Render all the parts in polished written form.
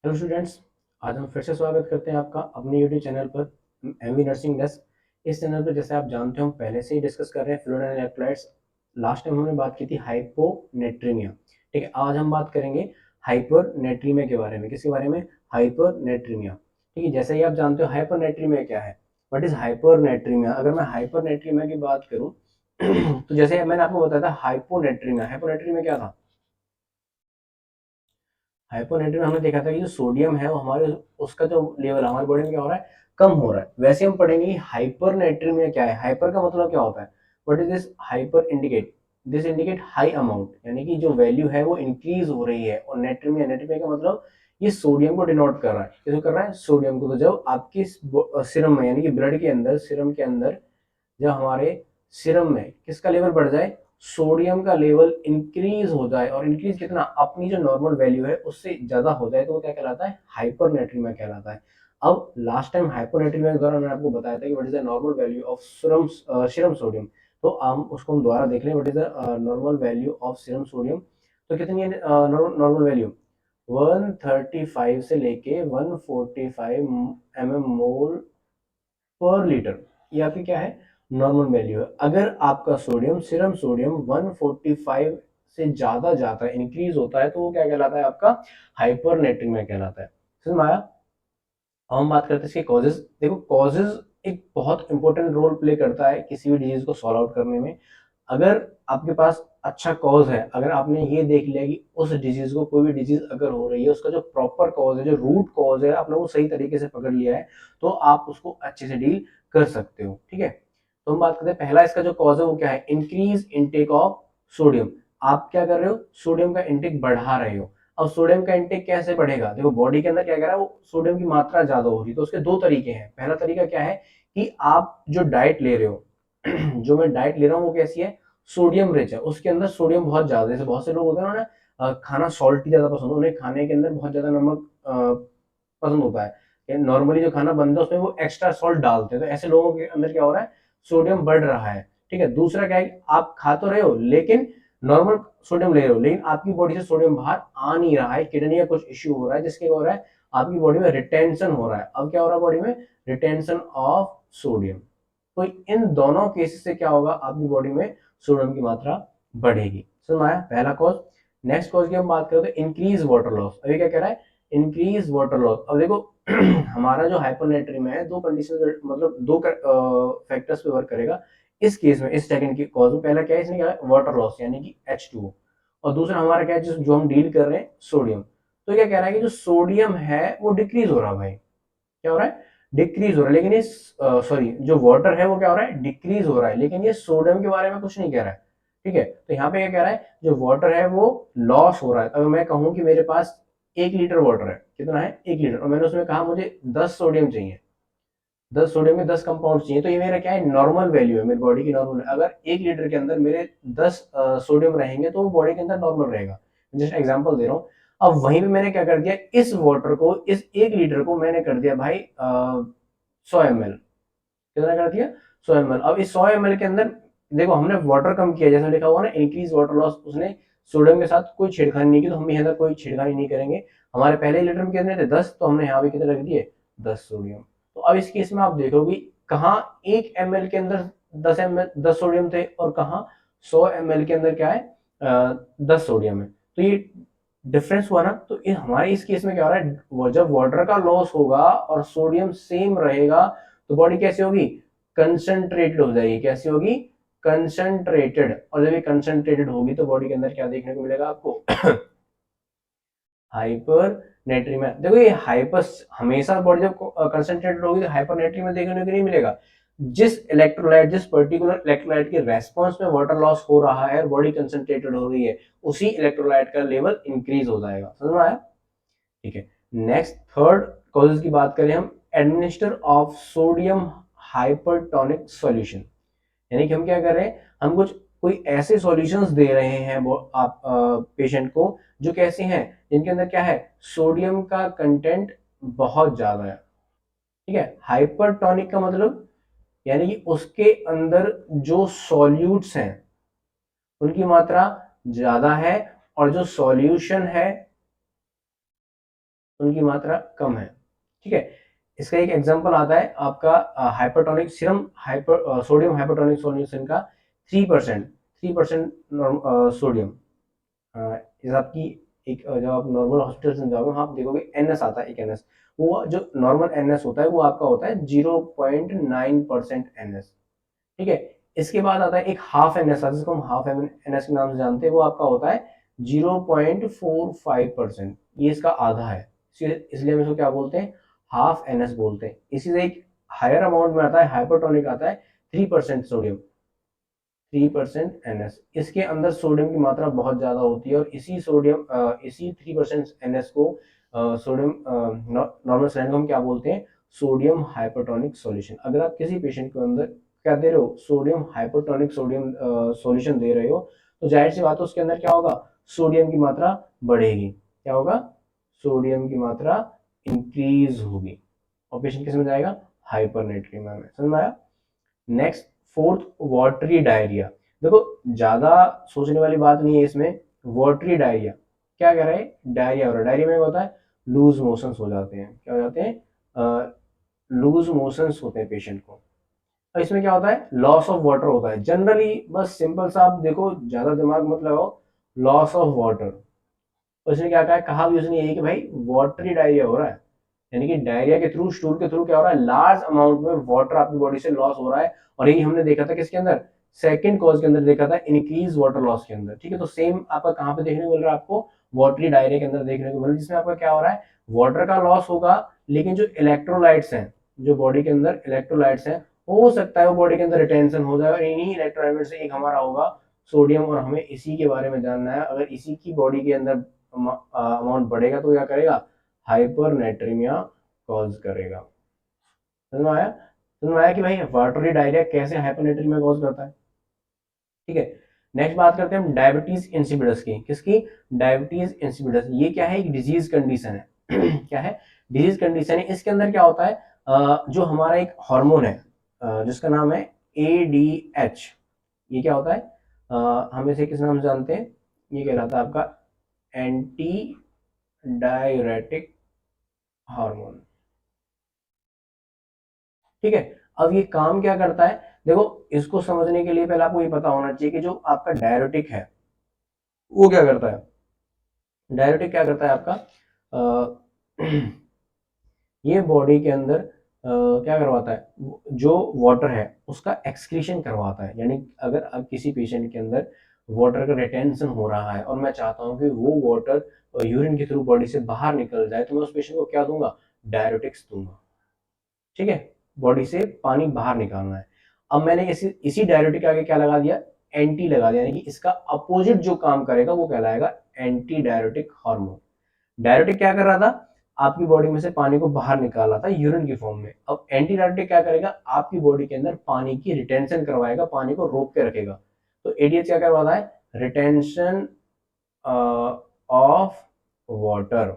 Hello students, आज हम फिर से स्वागत करते हैं आपका अपने यूट्यूब चैनल पर एमवी नर्सिंग डेस्क। इस चैनल पर जैसे आप जानते हो हम पहले से ही डिस्कस कर रहे हैं fluid and electrolytes. Last time हमने बात की थी हाइपोनेट्रीमिया। ठीक है, आज हम बात करेंगे हाइपरनेट्रीमिया के बारे में। किसके बारे में? हाइपरनेट्रीमिया। ठीक है, जैसे ही आप जानते हो हाइपरनेट्रीमिया क्या है। What is हाइपरनेट्रीमिया? अगर मैं हाइपरनेट्रीमिया की बात करूं तो जैसे मैंने आपको बताया था हाइपोनेट्रीमिया। हाइपोनेट्रीमिया क्या था? हाइपोनेट्रिन में हमने देखा था कि जो सोडियम है वो हमारे उसका जो लेवल हमारी बॉडी में क्या हो रहा है, कम हो रहा है। वैसे हम पढ़ेंगे हाइपर नेट्रीमिया क्या है। हाइपर का मतलब क्या होता है? What is this hyper indicate? This indicate high amount, यानी कि जो वैल्यू है वो इंक्रीज हो रही है। और नेट्रीमिया, नेट्रीमिया का मतलब ये सोडियम को डिनोट कर रहा है। किसको कर रहा है? सोडियम को। तो जब आपकी सिरम में यानी कि ब्लड के अंदर, सिरम के अंदर जब हमारे सिरम में किसका लेवल बढ़ जाए, सोडियम का लेवल इंक्रीज हो जाए, और इंक्रीज कितना, अपनी जो नॉर्मल वैल्यू है उससे ज्यादा हो जाए, तो वो क्या कहलाता है? हाइपरनेट्रीमिया कहलाता है। अब लास्ट टाइम हाइपोनेट्रीमिया के दौरान मैंने आपको बताया था कि what is the normal value of serum sodium. तो हम दोबारा देख लें, what is the normal value of serum sodium. तो कितनी है नॉर्मल वैल्यू? 135 से लेके 145 mmol पर लीटर। ये आपकी क्या है? नॉर्मल वैल्यू है। अगर आपका सोडियम, सीरम सोडियम 145 से ज्यादा जाता है, इंक्रीज होता है, तो वो क्या कहलाता है? आपका हाइपरनेट्रीमिया कहलाता है। समझ में आया? अब हम बात करते हैं इसके कॉजेज। देखो, कॉजेज एक बहुत इंपॉर्टेंट रोल प्ले करता है किसी भी डिजीज को सॉल्व आउट करने में। अगर आपके पास अच्छा कॉज है, अगर आपने ये देख लिया कि उस डिजीज को, कोई भी डिजीज अगर हो रही है, उसका जो प्रॉपर कॉज है, जो रूट कॉज है, आपने वो सही तरीके से पकड़ लिया है, तो आप उसको अच्छे से डील कर सकते हो। ठीक है, तो हम बात करते हैं पहला इसका जो कॉज है वो क्या है? Increase intake of sodium. आप क्या कर रहे हो? सोडियम का इंटेक बढ़ा रहे हो। अब सोडियम का इंटेक कैसे बढ़ेगा? देखो, बॉडी के अंदर क्या कर रहा है, वो सोडियम की मात्रा ज्यादा हो रही है। तो उसके दो तरीके हैं। पहला तरीका क्या है कि आप जो डाइट ले रहे हो जो मैं डाइट ले रहा हूँ वो कैसी है? सोडियम रिच है, उसके अंदर सोडियम बहुत ज्यादा है। जैसे बहुत से लोग होते हैं ना, खाना सॉल्टी ज्यादा पसंद है, उन्हें खाने के अंदर बहुत ज्यादा नमक पसंद होता है। नॉर्मली जो खाना बनता है उसमें वो एक्स्ट्रा सॉल्ट डालते हैं। तो ऐसे लोगों के अंदर क्या हो रहा है? सोडियम बढ़ रहा है। ठीक है, दूसरा क्या है, आप खा तो रहे हो लेकिन नॉर्मल सोडियम ले रहे हो, लेकिन आपकी बॉडी से सोडियम बाहर आ नहीं रहा है, किडनी का कुछ इश्यू हो रहा है, जिसके हो रहा है आपकी बॉडी में रिटेंशन हो रहा है। अब क्या हो रहा है बॉडी में? Retention of sodium. तो इन दोनों केसेस से क्या होगा? आपकी बॉडी में सोडियम की मात्रा बढ़ेगी। समझ में आया? पहला कॉज। नेक्स्ट कॉज की हम बात करें तो इंक्रीज वाटर लॉस। अभी क्या कह रहा है? Increase water loss. अब देखो हमारा जो हाइपोनेट्री में है, दो कंडीशन, मतलब दो फैक्टर्स पे वर्क करेगा इस केस में, इस सेकंड की कॉज में। पहला क्या है इसने, क्या है? वाटर लॉस यानी कि H2O। और दूसरा हमारा क्या है, जो हम डील कर रहे हैं, सोडियम। तो क्या कह रहा है कि जो सोडियम है वो डिक्रीज हो रहा है भाई। क्या हो रहा है? डिक्रीज हो रहा है। लेकिन ये सॉरी, जो वाटर है वो क्या हो रहा है? डिक्रीज हो रहा है। लेकिन ये सोडियम के बारे में कुछ नहीं कह रहा है। ठीक है, तो यहाँ पे क्या कह रहा है? जो वाटर है वो लॉस हो रहा है। अगर मैं कहूं कि मेरे पास 1 लीटर वाटर है, कितना है? 1 लीटर, और मैंने उसमें कहा मुझे 10 सोडियम चाहिए, 10 सोडियम में 10 कंपाउंड चाहिए, तो ये मेरा क्या है? नॉर्मल वैल्यू है, मेरी बॉडी की नॉर्मल। अगर 1 लीटर के अंदर मेरे 10 सोडियम रहेंगे तो वो बॉडी के अंदर नॉर्मल रहेगा। जस्ट एग्जांपल दे रहा हूँ। अब वहीं पे मैंने क्या कर दिया, इस वाटर को, इस 1 लीटर को मैंने कर दिया भाई 100 ml। कितना कर दिया? 100 ml। अब इस 100 ml के अंदर देखो, हमने वाटर कम किया, जैसा लिखा हुआ ना इंक्रीज वाटर लॉस, उसने सोडियम के साथ कोई छेड़खानी नहीं की, तो हम भी यहाँ कोई छेड़खानी नहीं करेंगे। हमारे पहले लीटर में कितने थे? 10, तो हमने यहाँ भी कितने रख दिए? 10 सोडियम। तो अब इस केस में आप देखोगे कहाँ 1 ml के अंदर 10 सोडियम थे, और कहाँ 100 ml के अंदर क्या है? 10 सोडियम है। तो ये डिफरेंस हुआ ना। तो हमारे इस केस में क्या हो रहा है, जब वाटर का लॉस होगा और सोडियम सेम रहेगा, तो बॉडी कैसी होगी? कंसंट्रेटेड हो जाएगी। कैसी होगी? कंसंट्रेटेड। और जब ये कंसंट्रेटेड होगी तो बॉडी के अंदर क्या देखने को मिलेगा आपको? Hyper natraemia. देखो, ये हाइपर हमेशा बॉडी जब कंसंट्रेटेड होगी तो हाइपर नेट्रीमिया देखने को नहीं मिलेगा। जिस इलेक्ट्रोलाइट, जिस पर्टिकुलर इलेक्ट्रोलाइट के रेस्पॉन्स में वाटर लॉस हो रहा है और बॉडी कंसंट्रेटेड हो रही है, उसी इलेक्ट्रोलाइट का लेवल इंक्रीज हो जाएगा। समझ में आया? ठीक है, नेक्स्ट थर्ड कॉजेज की बात करें हम, administer of sodium hypertonic solution. यानी कि हम क्या कर रहे हैं, हम कुछ कोई ऐसे सॉल्यूशंस दे रहे हैं वो आप पेशेंट को, जो कैसे हैं, जिनके अंदर क्या है? सोडियम का कंटेंट बहुत ज्यादा है। ठीक है, हाइपरटोनिक का मतलब यानी कि उसके अंदर जो सॉल्यूट्स हैं उनकी मात्रा ज्यादा है, और जो सॉल्यूशन है उनकी मात्रा कम है। ठीक है, इसका एक एग्जांपल आता है आपका hypertonic serum sodium hypertonic solution का 3% सोडियम। जैसे आपकी एक जब आप नॉर्मल हॉस्पिटल में जाओगे, वहाँ आप देखोगे एनएस आता है, एक एनएस, वो जो नॉर्मल एनएस होता है वो आपका होता है 0.9% एनएस। ठीक है, इसके बाद आता है एक हाफ एनएस, जिसको हम हाफ एनएस के नाम से जानते हैं, वो आपका होता है 0.45%। ये इसका आधा है, इसलिए हम इसको क्या बोलते हैं, हाफ एनएस बोलते हैं। इसी से एक हायर अमाउंट में आता है हाइपरटोनिक, आता है 3% सोडियम, 3% एनएस। इसके अंदर सोडियम की मात्रा बहुत ज्यादा होती है, और इसी 3% एनएस को सोडियम नॉर्मल सैलाइन को हम क्या बोलते हैं, सोडियम हाइपरटोनिक सॉल्यूशन। अगर आप किसी पेशेंट के अंदर क्या दे रहे हो, सोडियम हाइपरटोनिक सोडियम सॉल्यूशन दे रहे हो, तो जाहिर सी बात है उसके अंदर क्या होगा, सोडियम की मात्रा बढ़ेगी। क्या होगा, सोडियम की मात्रा इंक्रीज होगी, और पेशेंट किस में जाएगा, हाइपरनेट्रीमिया में। समझ में आया। Next, fourth, watery diarrhoea. देखो ज्यादा सोचने वाली बात नहीं है इसमें। वाटरी डायरिया क्या कह रहा है, डायरिया हो रहा है। डायरिया में होता है लूज मोशंस हो जाते हैं। क्या हो जाते हैं, लूज मोशंस होते हैं पेशेंट को। और इसमें क्या होता है, लॉस ऑफ वाटर होता है जनरली। बस सिंपल सा आप देखो, ज्यादा दिमाग मत लगाओ, लॉस ऑफ वाटर। उसने क्या कहा भी उसने यही कि भाई वाटरी डायरिया हो रहा है, यानी कि डायरिया के थ्रू, स्टूल के थ्रू क्या हो रहा है, लार्ज अमाउंट में वाटर आपकी बॉडी से लॉस हो रहा है। और यही हमने देखा था किसके अंदर, सेकंड कॉज के अंदर देखा था, इंक्रीज वाटर लॉस के अंदर। ठीक है, तो सेम आपका कहाँ पे देखने को मिल रहा है, आपको वाटरी डायरिया के अंदर देखने को मिल रहा है, जिसमें आपका क्या हो रहा है, वाटर का लॉस होगा, लेकिन जो इलेक्ट्रोलाइट्स हैं, जो बॉडी के अंदर इलेक्ट्रोलाइट्स हैं, हो सकता है वो बॉडी के अंदर रिटेंशन हो जाए, और इन्हीं इलेक्ट्रोलाइट में से एक हमारा होगा सोडियम, और हमें इसी के बारे में जानना है। अगर इसी की बॉडी के अंदर अमाउंट बढ़ेगा तो क्या करेगा, हाइपरनेट्रीमिया कॉज करेगा। समझ में आया, समझ में आया कि भाई वाटरी डायरिया कैसे हाइपरनेट्रीमिया कॉज करता है। ठीक है, नेक्स्ट बात करते हैं हम डायबिटीज इंसिपिडस की। किसकी, डायबिटीज इंसिपिडस। ये क्या है, एक डिजीज कंडीशन है। क्या है, डिजीज कंडीशन है। इसके अंदर क्या होता है, जो हमारा एक हार्मोन है जिसका नाम है ADH। ये क्या होता है, हम इसे किस नाम से जानते हैं, ये कहलाता है आपका एंटी डायरेटिक हार्मोन। ठीक है, अब ये काम क्या करता है, देखो इसको समझने के लिए पहले आपको ये पता होना चाहिए कि जो आपका डायरेटिक है वो क्या करता है। डायरेटिक क्या करता है आपका, ये बॉडी के अंदर क्या करवाता है, जो वाटर है उसका एक्सक्रीशन करवाता है। यानी अगर अब किसी पेशेंट के अंदर वाटर का रिटेंशन हो रहा है, और मैं चाहता हूं कि वो वाटर यूरिन के थ्रू बॉडी से बाहर निकल जाए, तो मैं उस पेशेंट को क्या दूंगा, डायरेटिक्स दूंगा। ठीक है, बॉडी से पानी बाहर निकालना है। अब मैंने इसी डायरेटिक के आगे क्या लगा दिया, एंटी लगा दिया, यानी कि इसका अपोजिट जो काम करेगा वो कहलाएगा एंटी डायरेटिक हार्मोन। डायरेटिक क्या कर रहा था, आपकी बॉडी में से पानी को बाहर निकाल रहा था यूरिन की फॉर्म में। अब एंटी डायरेटिक क्या करेगा, आपकी बॉडी के अंदर पानी की रिटेंशन करवाएगा, पानी को रोक के रखेगा। तो एडीएच क्या करवाता है, retention of water,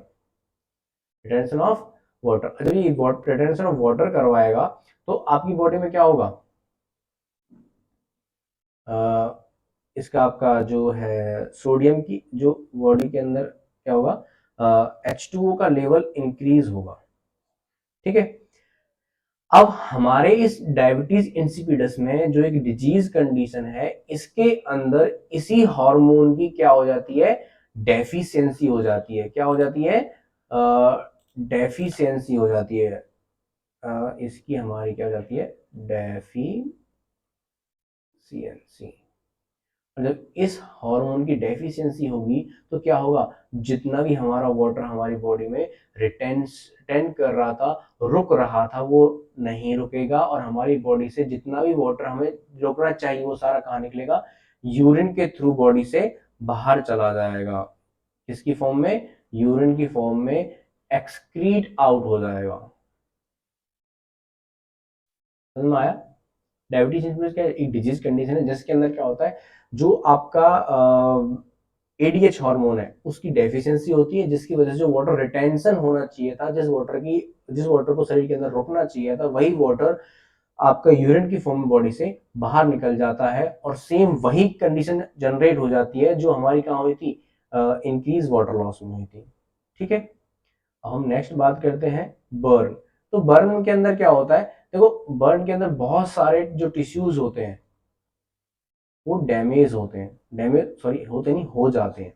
retention of water. जब ये रिटेंशन ऑफ वाटर करवाएगा तो आपकी बॉडी में क्या होगा, इसका आपका जो है सोडियम की जो बॉडी के अंदर क्या होगा, H2O का लेवल इंक्रीज होगा। ठीक है, अब हमारे इस डायबिटीज इंसिपिडस में जो एक डिजीज कंडीशन है, इसके अंदर इसी हार्मोन की क्या हो जाती है, डेफिशिएंसी हो जाती है। क्या हो जाती है, डेफिशिएंसी हो जाती है। इसकी हमारी क्या हो जाती है, डेफिशिएंसी। जब इस हार्मोन की डेफिशिएंसी होगी तो क्या होगा, जितना भी हमारा वाटर हमारी बॉडी में रिटेन कर रहा था, रुक रहा था, वो नहीं रुकेगा, और हमारी बॉडी से जितना भी वाटर हमें रोकना चाहिए वो सारा कहाँ निकलेगा, यूरिन के थ्रू बॉडी से बाहर चला जाएगा। किसकी फॉर्म में, यूरिन की फॉर्म में एक्सक्रीट आउट हो जाएगा। समझ में आया। डायबिटीज इंसिपिडस क्या एक डिजीज कंडीशन है जिसके अंदर क्या होता है, जो आपका एडीएच हार्मोन है उसकी डेफिशिएंसी होती है, जिसकी वजह से जो वाटर रिटेंशन होना चाहिए था, जिस वाटर को शरीर के अंदर रोकना चाहिए था, वही वाटर आपका यूरिन की फॉर्म में बॉडी से बाहर निकल जाता है, और सेम वही कंडीशन जनरेट हो जाती है जो हमारी कहाँ हुई थी, इंक्रीज वाटर लॉस में हुई थी। ठीक है, हम नेक्स्ट बात करते हैं बर्न। तो बर्न के अंदर क्या होता है, देखो बर्न के अंदर बहुत सारे जो टिश्यूज होते हैं वो डैमेज होते हैं, डैमेज सॉरी होते नहीं, हो जाते हैं।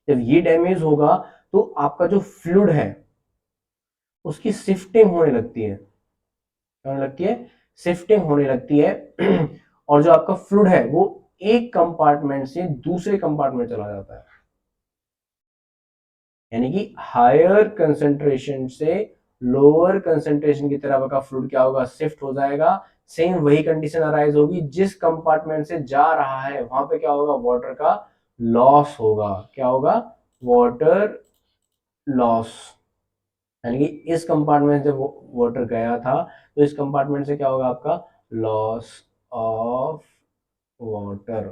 जब ये डैमेज होगा तो आपका जो फ्लूइड है उसकी शिफ्टिंग होने लगती है, क्या होने लगती है, शिफ्टिंग होने लगती है और जो आपका फ्लूइड है वो एक कंपार्टमेंट से दूसरे कंपार्टमेंट चला जाता है, यानी कि हायर कंसेंट्रेशन से लोअर कंसेंट्रेशन की तरफ का फ्लूइड क्या होगा, शिफ्ट हो जाएगा। सेम वही कंडीशन अराइज होगी, जिस कंपार्टमेंट से जा रहा है वहां पे क्या होगा, वाटर का लॉस होगा। क्या होगा, वाटर लॉस। यानी कि इस कंपार्टमेंट से वाटर गया था तो इस कंपार्टमेंट से क्या होगा, आपका लॉस ऑफ वाटर।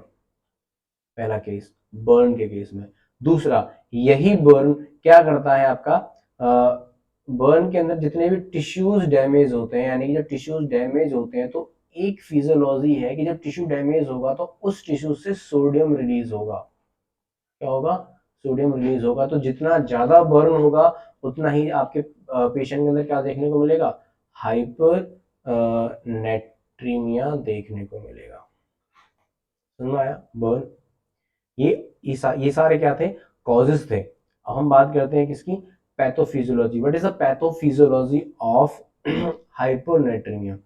पहला केस बर्न के केस में। दूसरा, यही बर्न क्या करता है आपका, बर्न के अंदर जितने भी टिश्यूज डैमेज होते हैं, यानी कि जब टिश्यूज डैमेज होते हैं तो एक फिजियोलॉजी है कि जब टिश्यू डैमेज होगा तो उस टिश्यू से सोडियम रिलीज होगा। क्या होगा, सोडियम रिलीज होगा। तो जितना ज्यादा बर्न होगा उतना ही आपके पेशेंट के अंदर क्या देखने को मिलेगा, हाइपर नेट्रीमिया देखने को मिलेगा। समझ में आया, बर्न। ये ये सारे क्या थे, कॉजेस थे। अब हम बात करते हैं किसकी, pathophysiology. What is the pathophysiology of hyponatraemia.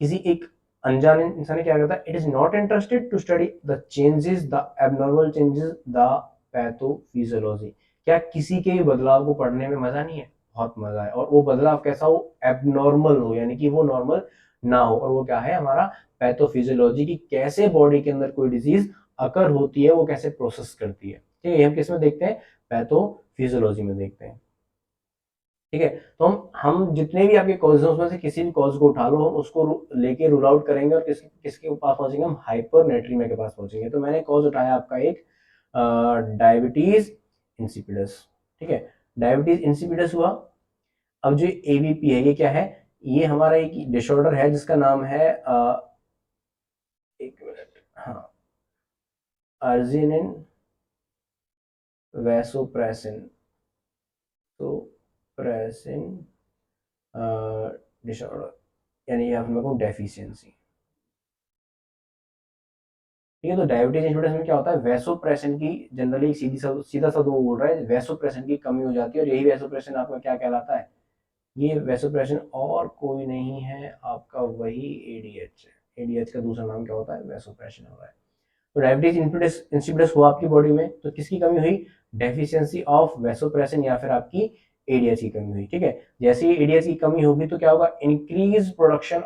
किसी एक अनजाने इंसान ने क्या करता है, it is not interested to study the changes, the abnormal changes, the pathophysiology. क्या किसी के भी बदलाव को पढ़ने में मजा नहीं है, बहुत मजा है। और वो बदलाव कैसा हो, एबनॉर्मल हो, यानी कि वो नॉर्मल ना हो। और वो क्या है हमारा पैथोफिजियोलॉजी, की कैसे बॉडी के अंदर कोई डिजीज अकर होती है, वो कैसे प्रोसेस करती है। ठीक है, ये हम किस में देखते हैं, पैथोफिजियोलॉजी में देखते हैं। ठीक है, तो हम जितने भी आपके कॉज हैं उसमें से किसी भी कॉज को उठा लो, हम उसको लेके रूल आउट करेंगे और किसके पास पहुंचेंगे, हम हाइपरनेट्रीमिया के पास पहुंचेंगे। तो मैंने कॉज उठाया आपका एक डायबिटीज इंसिपिडस। ठीक है, डायबिटीज इंसिपिडस हुआ। अब जो एबीपी है ये क्या है, ये हमारा एक डिसऑर्डर है जिसका नाम है एक मिनट, हाँ, अर्जिनिन वैसोप्रेसिन, तो प्रेसिन डिसऑर्डर, यानी आप लोगों को डेफिशिएंसी। ठीक है, तो डायबिटीज इंसिपिडस में क्या होता है, वैसोप्रेसिन की जनरली सीधा सा दो बोल रहा है, वैसोप्रेसिन की कमी हो जाती है। और यही वैसोप्रेसिन आपका क्या कहलाता है, ये वैसोप्रेसिन और कोई नहीं है, आपका वही एडीएच है। एडीएच का दूसरा नाम क्या होता है, वैसोप्रेसिन हो रहा है। तो डायबिटीज इंसिपिडस हुआ आपकी बॉडी में, तो किसकी कमी हुई, डेफिशिएंसी ऑफ वैसोप्रेसिन या फिर आपकी एडीएच की कमी हुई। ठीक है, जैसे ही एडीएच की कमी होगी तो क्या होगा, increase production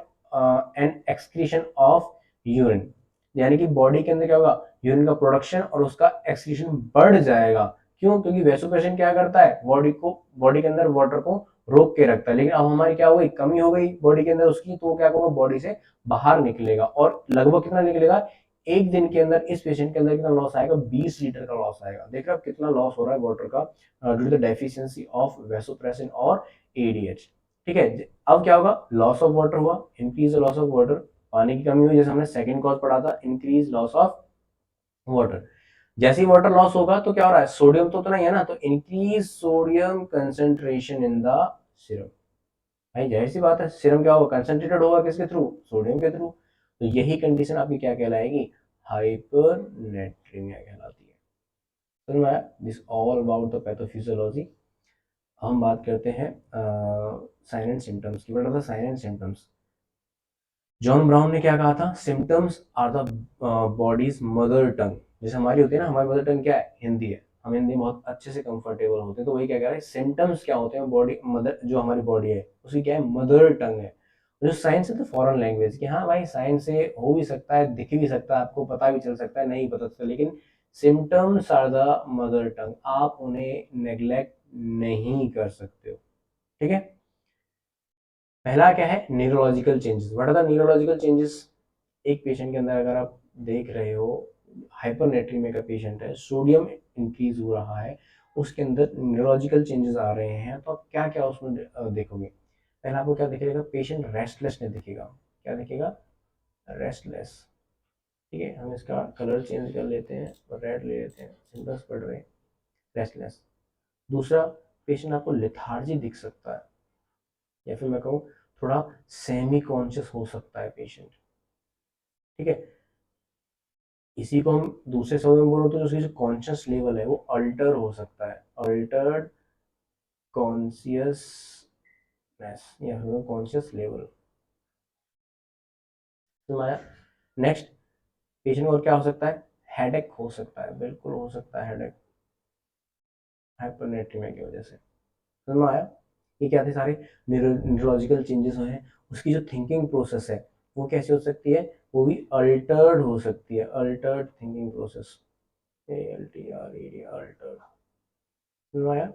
and excretion of urine. यानी कि बॉडी के अंदर क्या होगा, यूरिन का प्रोडक्शन और उसका एक्सक्रीशन बढ़ जाएगा। क्यों, क्योंकि वैसोप्रेसिन क्या करता है, बॉडी के अंदर वाटर को रोक के रखता है। लेकिन अब हमारी क्या हो गई, कमी हो गई बॉडी के अंदर उसकी, तो वो क्या होगा, बॉडी से बाहर निकलेगा। और लगभग कितना निकलेगा, एक दिन के अंदर इस पेशेंट के अंदर कितना लॉस आएगा, 20 लीटर का लॉस आएगा। देख रहे हो कितना लॉस हो रहा है वाटर का due to the deficiency of vasopressin और एडीएच। ठीक है, अब क्या होगा, लॉस ऑफ वाटर हुआ, इंक्रीज लॉस ऑफ वाटर, पानी की कमी हुई, जैसे हमने सेकंड कॉज पढ़ा था, इंक्रीज लॉस ऑफ वाटर। जैसे ही वाटर लॉस होगा तो क्या हो रहा है, सोडियम तो उतना ही है ना, तो increase sodium concentration in the serum. भाई जाहिर सी बात है, सीरम क्या होगा, कंसेंट्रेटेड होगा किसके थ्रू, सोडियम के थ्रू। तो यही कंडीशन आपकी क्या कहलाएगी, हाइपरनेट्रीमिया कहलाती है। समझ में आया, this all about the pathophysiology. हम बात करते हैं साइन एंड सिम्टम्स की। What are the sign and symptoms. John Brown ने क्या कहा था, symptoms are the body's mother tongue. जैसे हमारी होती है ना, हमारी मदर टंग क्या है, हिंदी है, हम हिंदी में बहुत अच्छे से कंफर्टेबल होते हैं। तो वही क्या कह रहा है, सिम्टम्स क्या होते हैं, बॉडी मदर, जो हमारी बॉडी है उसकी क्या है, मदर टंग है। जो साइंस है तो फॉरेन लैंग्वेज की, हाँ भाई साइंस से हो भी सकता है, दिख भी सकता है, आपको पता भी चल सकता है, नहीं पता चलता, लेकिन symptoms are the mother tongue, आप उन्हें नेग्लेक्ट नहीं कर सकते हो। ठीक है, पहला क्या है, neurological changes. What are the neurological changes. एक पेशेंट के अंदर अगर आप देख रहे हो, हाइपरनेट्रीमिया का पेशेंट है, सोडियम इंक्रीज हो रहा है, उसके अंदर न्यूरोलॉजिकल चेंजेस आ रहे हैं, तो आप क्या क्या उसमें देखोगे। पहला आपको क्या दिखेगा, पेशेंट रेस्टलेसनेस दिखेगा। क्या दिखेगा, रेस्टलेस। ठीक है, हम इसका कलर चेंज कर लेते हैं, रेड ले लेते हैं, सिम्टम्स पढ़ रहे हैं, रेस्टलेस। दूसरा, पेशेंट आपको लेथार्जी दिख सकता है, या फिर मैं कहूँ थोड़ा सेमी कॉन्शियस हो सकता है पेशेंट। ठीक है, इसी को हम दूसरे शब्दों में बोलो तो जो उसकी जो कॉन्शियस लेवल है वो अल्टर हो सकता है, अल्टर्ड कॉन्शियसनेस या फिर कॉन्शियस लेवल। तुम्हारा नेक्स्ट पेशेंट को और क्या हो सकता है, हेडेक हो सकता है, बिल्कुल हो सकता है हेडेक, हाइपरनेट्रीमिया की वजह से। समझ में आया, ये क्या थे सारे न्यूरोलॉजिकल चेंजेस हैं, उसकी जो थिंकिंग प्रोसेस है वो कैसे हो सकती है, वो भी अल्टर्ड हो सकती है, Altered thinking process, ALTRED Altered. समझ में आया।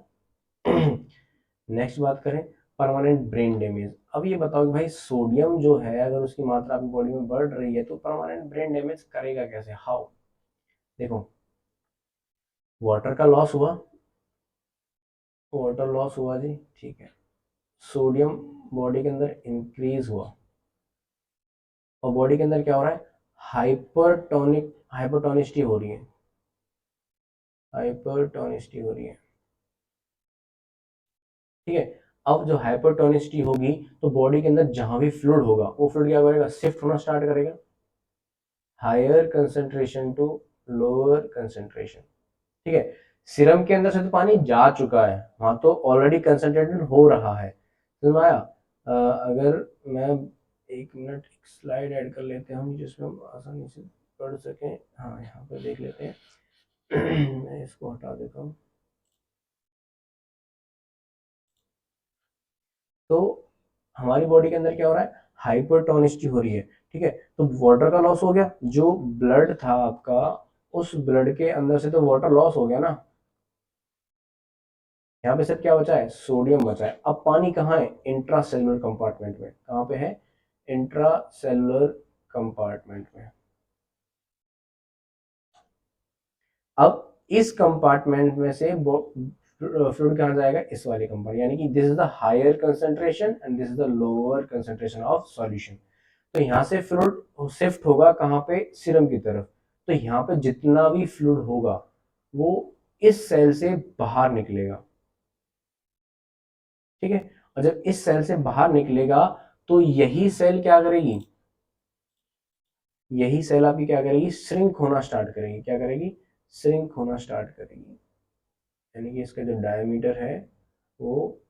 नेक्स्ट बात करें परमानेंट ब्रेन डैमेज। अब ये बताओ कि भाई सोडियम जो है अगर उसकी मात्रा आपकी बॉडी में बढ़ रही है तो परमानेंट ब्रेन डैमेज करेगा कैसे, हाउ। देखो, वाटर का लॉस हुआ, वाटर लॉस हुआ जी, ठीक है, सोडियम बॉडी के अंदर इंक्रीज हुआ, और बॉडी के अंदर क्या हो रहा है, हाइपरटोनिसिटी हो रही है, हाइपरटोनिसिटी हो रही है। ठीक है, अब जो हाइपरटोनिसिटी होगी तो बॉडी के अंदर जहां भी फ्लूइड होगा वो फ्लूइड क्या करेगा, शिफ्ट होना स्टार्ट करेगा, higher concentration to lower concentration. ठीक है, सीरम के अंदर से तो पानी जा चुका है, वहां तो ऑलरेडी कंसेंट्रेटेड हो रहा है। समझ में आया। अगर मैं एक मिनट एक स्लाइड ऐड कर लेते हैं हम जिसमें हम आसानी से पढ़ सकें। हाँ, यहाँ पर देख लेते हैं। मैं इसको हटा देता हूँ। तो हमारी बॉडी के अंदर क्या हो रहा है, हाइपरटोनिसिटी हो रही है। ठीक है, तो वाटर का लॉस हो गया, जो ब्लड था आपका उस ब्लड के अंदर से तो वाटर लॉस हो गया ना, यहाँ पे सिर्फ क्या बचा है, सोडियम बचा है। अब पानी कहाँ है, इंट्रा सेलुलर कंपार्टमेंट में, कहाँ पे है, इंट्रा सेलुलर कंपार्टमेंट में। अब इस कंपार्टमेंट में से फ्लूइड कहाँ जाएगा, इस वाले कंपार्टमेंट, यानी कि this is the higher concentration and this is the lower concentration of solution. तो यहाँ से फ्लूइड शिफ्ट होगा कहाँ पे, सीरम की तरफ। तो यहाँ पे जितना भी फ्लूइड होगा वो इस सेल से बाहर निकलेगा। ठीक है, और जब इस सेल से बाहर निकलेगा तो यही सेल क्या करेगी, यही सेल आपकी क्या करेगी, श्रिंक होना स्टार्ट करेगी, क्या करेगी, श्रिंक होना स्टार्ट करेगी, यानी कि इसका जो डायमीटर है वो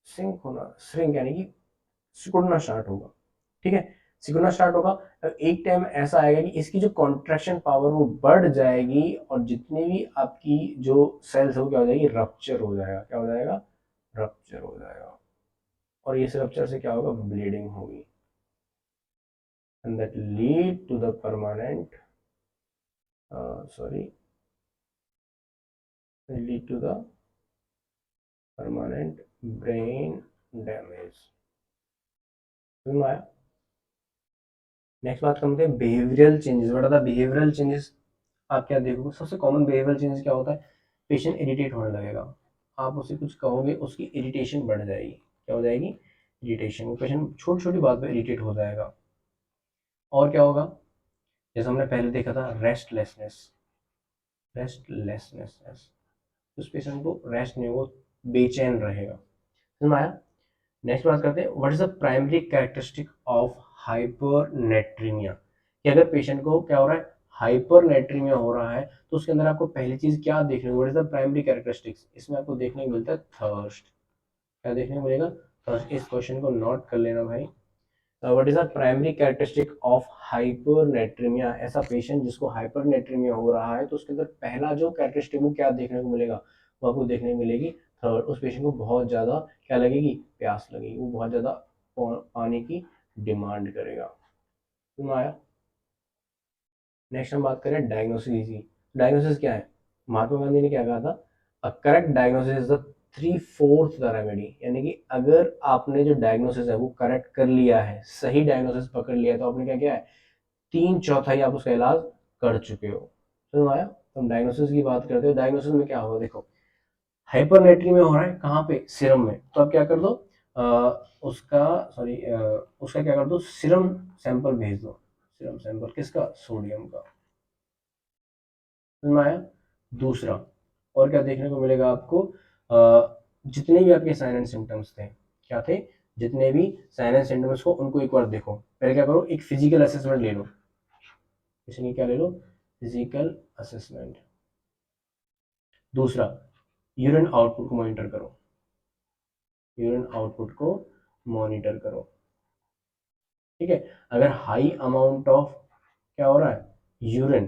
श्रिंक यानी कि सिकुड़ना स्टार्ट होगा। ठीक है, सिकुड़ना स्टार्ट होगा। एक टाइम ऐसा आएगा कि इसकी जो कॉन्ट्रैक्शन पावर वो बढ़ जाएगी और जितनी भी आपकी जो सेल्स है वो क्या हो जाएगी, रप्चर हो जाएगा, क्या हो जाएगा, रप्चर हो जाएगा। और इस रप्चर से क्या होगा, ब्लीडिंग होगी, and that lead to the permanent sorry lead to the permanent brain damage। समझ में आया। नेक्स्ट बात करते हैं बिहेवियरल चेंजेस। बता था बिहेवियरल चेंजेस आप क्या देखोगे, सबसे कॉमन बिहेवियरल चेंजेस क्या होता है, पेशेंट इरिटेट होने लगेगा, आप उसे कुछ कहोगे उसकी इरिटेशन बढ़ जाएगी, क्या हो जाएगी, इरिटेशन, पेशेंट छोटी छोटी बात पे इरिटेट हो जाएगा। और क्या होगा, जैसे हमने पहले देखा था रेस्टलेसनेस, रेस्टलेसनेस, उस पेशेंट को रेस्ट नहीं होगा, बेचैन रहेगा। समझ में आया। नेक्स्ट बात करते हैं what is the primary characteristic of हाइपरनेट्रीमिया, कि अगर पेशेंट को क्या हो रहा है, हाइपरनेट्रीमिया हो रहा है तो उसके अंदर आपको पहली चीज क्या देखने को, what is the primary characteristics, इसमें आपको देखने को मिलता है थर्स्ट, क्या देखने को मिलेगा, थर्स्ट। इस क्वेश्चन को नोट कर लेना भाई। What is the primary characteristic of हाइपरनेट्रीमिया, ऐसा पेशेंट जिसको हाइपरनेट्रीमिया हो रहा है तो उसके अंदर पहला जो कैरेक्टरिस्टिक वो क्या देखने को मिलेगा, वो आपको देखने को मिलेगी थर्ड, उस पेशेंट को बहुत ज्यादा क्या लगेगी, प्यास लगेगी, वो बहुत ज्यादा पानी की डिमांड करेगा। समझ आया। नेक्स्ट हम बात करें डायग्नोसिस की। डायग्नोसिस क्या है, महात्मा गांधी ने क्या कहा था, a correct diagnosis is the 3/4 the remedy, यानी कि अगर आपने जो डायग्नोसिस है वो करेक्ट कर लिया है, सही डायग्नोसिस पकड़ लिया है तो आपने क्या किया है, 3/4 आप उसका इलाज कर चुके हो। समझ आया। तो हम डायग्नोसिस की बात करते हो, डायग्नोसिस में क्या होगा, देखो हाइपरनेट्री में हो रहा है कहाँ पे, सीरम में, तो आप क्या कर दो, उसका सॉरी उसका क्या कर दो, सीरम सैंपल भेज दो, सीरम सैंपल किसका, सोडियम का। समझ में आया। दूसरा और क्या देखने को मिलेगा आपको, जितने भी आपके साइन एंड सिम्टम्स थे, क्या थे, जितने भी साइन एंड सिम्टम्स को उनको एक बार देखो। पहले क्या करो, एक फिजिकल असेसमेंट ले लो। पेशेंट की क्या ले लो, फिजिकल असेसमेंट। दूसरा, यूरिन आउटपुट को मॉनिटर करो, यूरिन आउटपुट को मॉनिटर करो। ठीक है, अगर हाई अमाउंट ऑफ क्या हो रहा है, urine,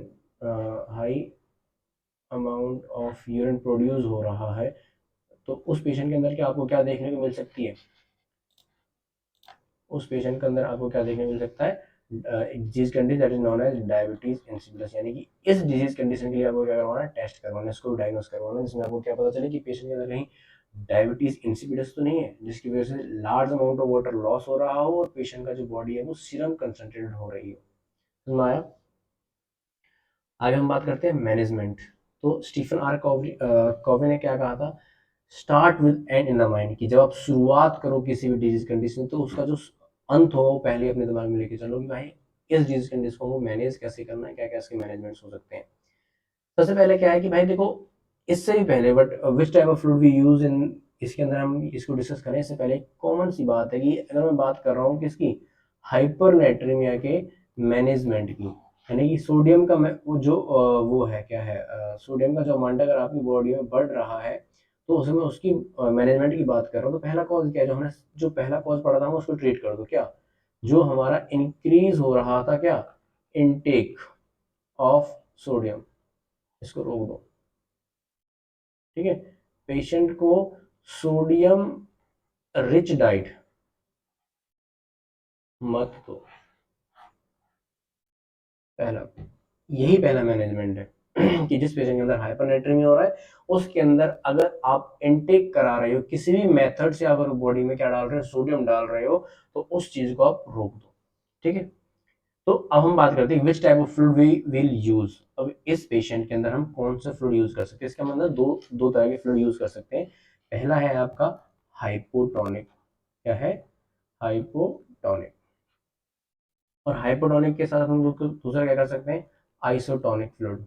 high amount of urine produce हो रहा है, तो उस पेशेंट के अंदर क्या आपको क्या देखने को मिल सकती है, उस पेशेंट के अंदर आपको क्या देखने को मिल सकता है, एक disease condition that is known as diabetes insipidus, यानी कि इस डिजीज कंडीशन के लिए आपको क्या करवाना है, टेस्ट करवाना है, इसको डायग्नोस करवाना है, जिसमें आपको क्या पता चले कि पेशेंट के अंदर कहीं डायबिटीज इंसिपिडस तो नहीं है, जिसकी वजह से large amount of water loss हो रहा हो और पेशेंट का जो बॉडी है वो सीरम कंसंट्रेटेड हो रही हो। समझ में आया? आगे हम बात करते हैं मैनेजमेंट। तो स्टीफन आर कॉवे ने क्या कहा था, start with and in the mind, कि जब आप शुरुआत करो किसी भी डिजीज कंडीशन तो उसका जो अंत होगा वो पहले अपने दिमाग में लेके चलो कि भाई इस डिजीज कंडीशन को मैनेज कैसे करना है, क्या क्या इसके मैनेजमेंट्स हो सकते हैं। सबसे पहले क्या है कि भाई देखो, इससे भी पहले but which type of fluid we use in, इसके अंदर हम इसको डिस्कस करें इससे पहले कॉमन सी बात है कि अगर मैं बात कर रहा हूँ किसकी, हाइपरनेट्रीमिया के मैनेजमेंट की, यानी कि सोडियम का वो जो वो है क्या है, सोडियम का जो अमाउंट अगर आपकी बॉडी में बढ़ रहा है तो उसमें उसकी मैनेजमेंट की बात कर रहा हूँ। तो पहला कॉज क्या है, जो हमने जो पहला कॉज पढ़ा था हम उसको ट्रीट कर दो, क्या, जो हमारा इंक्रीज हो रहा था क्या, इनटेक ऑफ सोडियम, इसको रोक दो। ठीक है, पेशेंट को सोडियम रिच डाइट मत दो, पहला, यही पहला मैनेजमेंट है कि जिस पेशेंट के अंदर हाइपरनेट्रीमिया हो रहा है उसके अंदर अगर आप इनटेक करा रहे हो किसी भी मेथड से, अगर बॉडी में क्या डाल रहे हो, सोडियम डाल रहे हो, तो उस चीज को आप रोक दो। ठीक है, तो अब हम बात करते हैं which type of fluid we will use. अब इस पेशेंट के अंदर हम कौन सा फ्लूइड यूज कर सकते हैं, इसका मतलब दो दो तरह के फ्लूइड यूज कर सकते हैं। पहला है आपका हाइपोटोनिक, क्या है, हाइपोटोनिक, और हाइपोटोनिक के साथ हम दूसरा क्या कर सकते हैं, आइसोटोनिक फ्लूइड,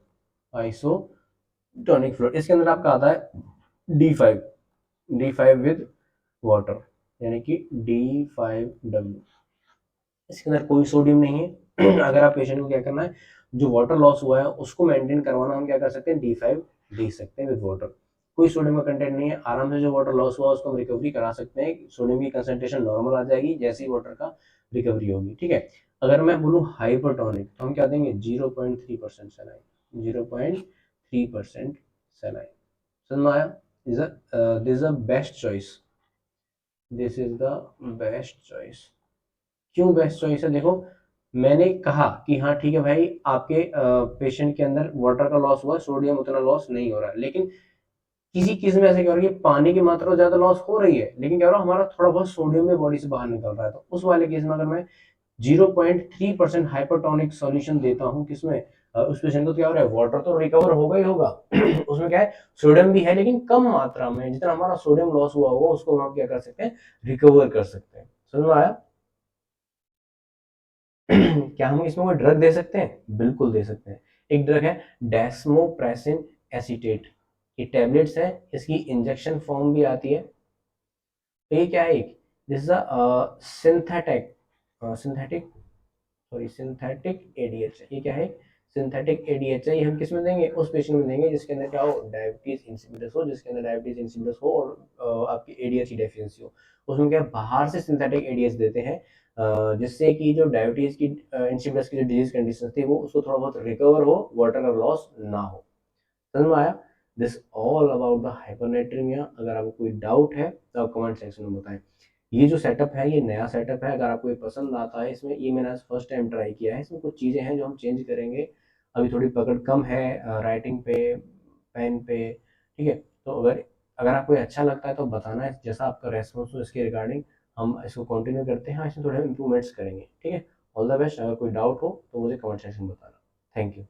आइसोटोनिक फ्लूइड। इसके अंदर आपका आता है D5, D5 विद वाटर, यानी कि D5W। इसके अंदर कोई सोडियम नहीं है अगर आप पेशेंट को क्या करना है, जो वाटर लॉस हुआ है उसको मेंटेन करवाना, हम क्या कर सकते हैं, D5 दे सकते हैं विद वाटर। कोई सोडियम का कंटेंट नहीं है, आराम से जो वाटर लॉस हुआ उसको हम रिकवरी करा सकते हैं, सोडियम की कंसंट्रेशन नॉर्मल आ जाएगी जैसे ही वाटर का रिकवरी होगी। ठीक है, अगर मैं बोलूँ हाइपरटोनिक तो हम क्या देंगे, 0.3% सलाइन, 0.3% सलाइन। समझ में आया? This is the best choice, this is the best choice. क्यों बेस्ट चॉइस है, देखो मैंने कहा कि हाँ ठीक है भाई आपके पेशेंट के अंदर वाटर का लॉस हुआ, सोडियम उतना लॉस नहीं हो रहा है, लेकिन किसी केस में ऐसे क्या हो रही है, पानी की मात्रा तो ज्यादा लॉस हो रही है लेकिन क्या हो रहा है, हमारा थोड़ा बहुत सोडियम में बॉडी से बाहर निकल रहा है। तो उस वाले केस में अगर मैं 0.3% हाइपरटोनिक सॉल्यूशन देता हूँ किसमें, उस पेशेंट को क्या हो रहा है, वाटर तो रिकवर होगा ही होगा उसमें क्या है, सोडियम भी है लेकिन कम मात्रा में, जितना हमारा सोडियम लॉस हुआ होगा उसको हम क्या कर सकते हैं, रिकवर कर सकते हैं। समझ में आया? क्या हम इसमें कोई ड्रग दे सकते हैं, बिल्कुल दे सकते हैं। एक ड्रग है डेस्मोप्रेसिन एसीटेट, ये टैबलेट्स है, इसकी इंजेक्शन फॉर्म भी आती है। तो ये क्या है, एक this is a synthetic synthetic sorry synthetic ADH, ये क्या है, सिंथेटिक एडीएच है। ये हम किस में देंगे, उस पेशेंट में देंगे जिसके अंदर क्या हो, डायबिटीज इंसिपिडस हो, जिसके अंदर डायबिटीज इंसिपिडस हो और आपकी एडीएच की डेफिशिएंसी हो। उसमें क्या बाहर से सिंथेटिक एडीएच देते हैं, जिससे कि जो डायबिटीज की इंसिपिडस की जो डिजीज कंडीशन थी वो उसको थोड़ा बहुत रिकवर हो, वाटर का लॉस ना हो। समझ में आया? This all about the हाइपरनेट्रीमिया। अगर आपको कोई डाउट है तो आप कमेंट सेक्शन में बताएं। ये जो सेटअप है ये नया सेटअप है, अगर आपको ये पसंद आता है, इसमें ये मैंने फर्स्ट टाइम ट्राई किया है, इसमें कुछ चीज़ें हैं जो हम चेंज करेंगे। अभी थोड़ी पकड़ कम है राइटिंग पे, पेन पे। ठीक है, तो अगर अगर आपको ये अच्छा लगता है तो बताना है, जैसा आपका रेस्पॉन्स हो इसके रिगार्डिंग हम इसको कंटिन्यू करते हैं, हाँ इसमें थोड़े इंप्रूवमेंट्स करेंगे। ठीक है, ऑल द बेस्ट। अगर कोई डाउट हो तो मुझे कमेंट सेक्शन में बताना। Thank you.